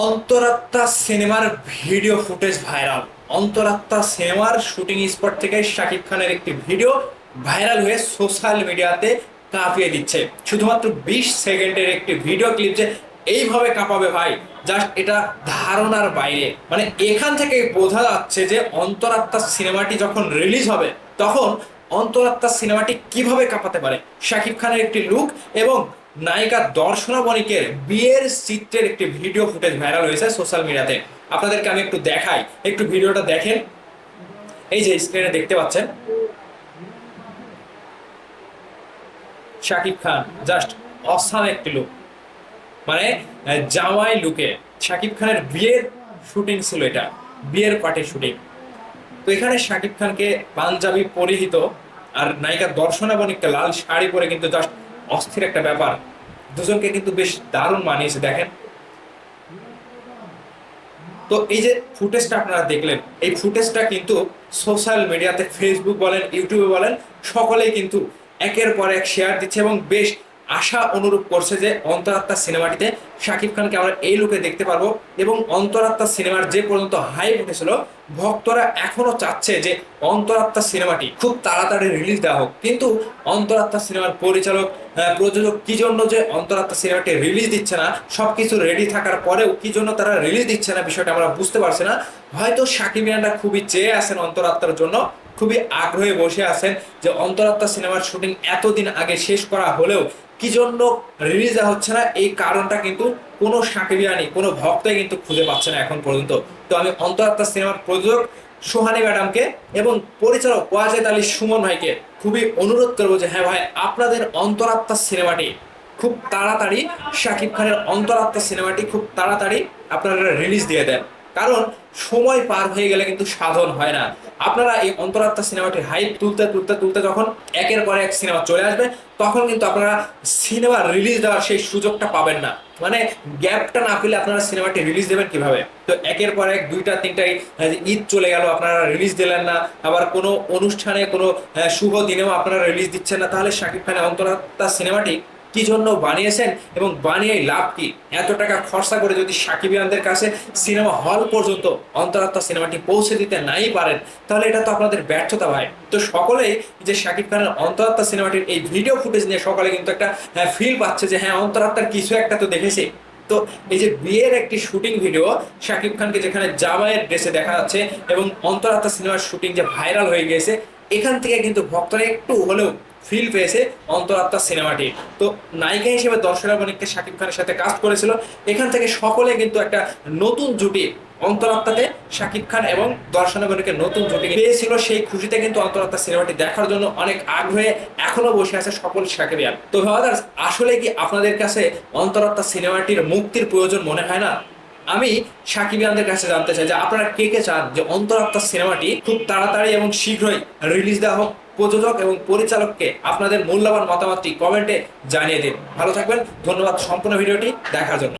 অন্তরাত্মা সিনেমার video footage viral. অন্তরাত্মা সিনেমার shooting spot থেকে শাকিব খানের একটি ভিডিও ভাইরাল হয়ে সোশ্যাল মিডিয়াতে কাঁপিয়ে দিচ্ছে। শুধুমাত্র 20 সেকেন্ডের একটি ভিডিও ক্লিপ যে এইভাবে কাঁপাবে ভাই, জাস্ট এটা ধারণার বাইরে। মানে এখান থেকে বোঝা যাচ্ছে যে অন্তরাত্মা সিনেমাটি যখন রিলিজ হবে তখন অন্তরাত্মা সিনেমাটি কিভাবে কাঁপাতে পারে। শাকিব খানের একটি লুক এবং নায়িকা দর্শনা বণিকের বিয়ের চিত্রের একটি ভিডিও ফুটেজ ভাইরাল হয়েছে সোশ্যাল মিডিয়াতে। আপনাদেরকে আমি একটু দেখাই, একটু ভিডিওটা দেখেন। এই যে স্ক্রিনে দেখতে পাচ্ছেন শাকিব খান, জাস্ট অসাম একটি লুক। মানে জামাই লুকে শাকিব খানের বিয়ের শুটিং ছিল, এটা বিয়ের পার্টির শুটিং। তো এখানে শাকিব খানকে পাঞ্জাবি পরিহিত আর নায়িকা দর্শনা বণিককে লাল শাড়ি পরে কিন্তু জাস্ট অস্থির একটা ব্যাপার। দুজনকে কিন্তু বেশ দারুণ মানিয়েছে, দেখেন। তো এই যে ফুটেজটা আপনারা দেখলেন, এই ফুটেজটা কিন্তু সোশ্যাল মিডিয়াতে ফেসবুক বলেন, ইউটিউবে বলেন, সকলেই কিন্তু একের পর এক শেয়ার দিচ্ছে এবং বেশ আশা অনুরূপ করছে যে অন্তরাত্মা সিনেমাটিতে শাকিব খানকে আমরা এই লুকে দেখতে পারবো। এবং অন্তরাত্মা সিনেমার যে পর্যন্ত হাইপ উঠেছিল, ভক্তরা এখনো চাচ্ছে যে অন্তরাত্মা সিনেমাটি খুব তাড়াতাড়ি রিলিজ দেওয়া হোক। কিন্তু অন্তরাত্মা সিনেমার পরিচালক, প্রযোজক কি জন্য যে অন্তরাত্মা সিনেমাটি রিলিজ দিচ্ছে না, সবকিছু রেডি থাকার পরেও কি জন্য তারা রিলিজ দিচ্ছে না, বিষয়টা আমরা বুঝতে পারছি না। হয়তো শাকিবিয়ানরা খুবই চেয়ে আছেন অন্তরাত্মার জন্য, খুবই আগ্রহে বসে আছেন যে অন্তরাত্মা সিনেমার শুটিং এতদিন আগে শেষ করা হলেও কি জন্য রিলিজ দেওয়া হচ্ছে না, এই কারণটা কিন্তু কোনো শাকিবিয়ানি, কোনো ভক্তই কিন্তু খুঁজে পাচ্ছে না এখন পর্যন্ত। তো আমি অন্তরাত্মা সিনেমার প্রযোজক সোহানি ম্যাডামকে এবং পরিচালক ওয়াজেদ আলী সুমন ভাইকে খুবই অনুরোধ করবো যে হ্যাঁ ভাই, আপনাদের অন্তরাত্মা সিনেমাটি খুব তাড়াতাড়ি, শাকিব খানের অন্তরাত্মা সিনেমাটি খুব তাড়াতাড়ি আপনারা রিলিজ দিয়ে দেন। কারণ সময় পার হয়ে গেলে কিন্তু সাধন হয় না। আপনারা এই অন্তরাত্মা সিনেমাটির হাইপ তুলতে তুলতে তুলতে যখন একের পর এক সিনেমা চলে আসবে, তখন কিন্তু আপনারা সিনেমা রিলিজ দেওয়ার সেই সুযোগটা পাবেন না। মানে গ্যাপটা না পেলে আপনারা সিনেমাটি রিলিজ দেবেন কিভাবে? তো একের পর এক দুইটা তিনটা ঈদ চলে গেল, আপনারা রিলিজ দিলেন না। আবার কোনো অনুষ্ঠানে, কোনো শুভ দিনেও আপনারা রিলিজ দিচ্ছেন না। তাহলে শাকিব খানের অন্তরাত্মা সিনেমাটি কি জন্য বানিয়েছেন এবং বানিয়ে লাভ কি? এত টাকা খরচা করে যদি সাকিবিয়ানদের কাছে সিনেমা হল পর্যন্ত অন্তরাত্মা সিনেমাটি পৌঁছে দিতে নাই পারেন, তাহলে এটা তো আপনাদের ব্যর্থতা ভাই। তো সকলেই যে শাকিব খানের অন্তরাত্মা সিনেমাটির এই ভিডিও ফুটেজ নিয়ে সকালে কিন্তু একটা ফিল পাচ্ছে যে হ্যাঁ, অন্তরাত্মার কিছু একটা তো দেখেছি। তো এই যে বিয়ের একটি শুটিং ভিডিও, শাকিব খানকে যেখানে জামাইয়ের ড্রেসে দেখা যাচ্ছে এবং অন্তরাত্মা সিনেমার শুটিং যে ভাইরাল হয়ে গেছে, এখান থেকে কিন্তু ভক্তরা একটু হলেও ফিল পেয়েছে অন্তরাত্মা সিনেমাটি। তো নায়িকা হিসেবে দর্শনা বণিককে শাকিব খানের সাথে কাস্ট করেছিল। এখান থেকে সকলে কিন্তু একটা নতুন জুটি, অন্তরাত্মাতে শাকিব খান এবং দর্শনা বণিকের নতুন জুটি পেয়েছিল। সেই খুশিতে কিন্তু অন্তরাত্মা সিনেমাটি দেখার জন্য অনেক আগ্রহে এখনো বসে আছে সকল সাকিবিয়ান। তো ভাবাদার, আসলে কি আপনাদের কাছে অন্তরাত্মা সিনেমাটির মুক্তির প্রয়োজন মনে হয় না? আমি সাকিবিয়ানদের কাছে জানতে চাই যে আপনারা কে কে চান যে অন্তরাত্মা সিনেমাটি খুব তাড়াতাড়ি এবং শীঘ্রই রিলিজ দেওয়া হোক। প্রযোজক এবং পরিচালককে আপনাদের মূল্যবান মতামতটি কমেন্টে জানিয়ে দিন। ভালো থাকবেন, ধন্যবাদ সম্পূর্ণ ভিডিওটি দেখার জন্য।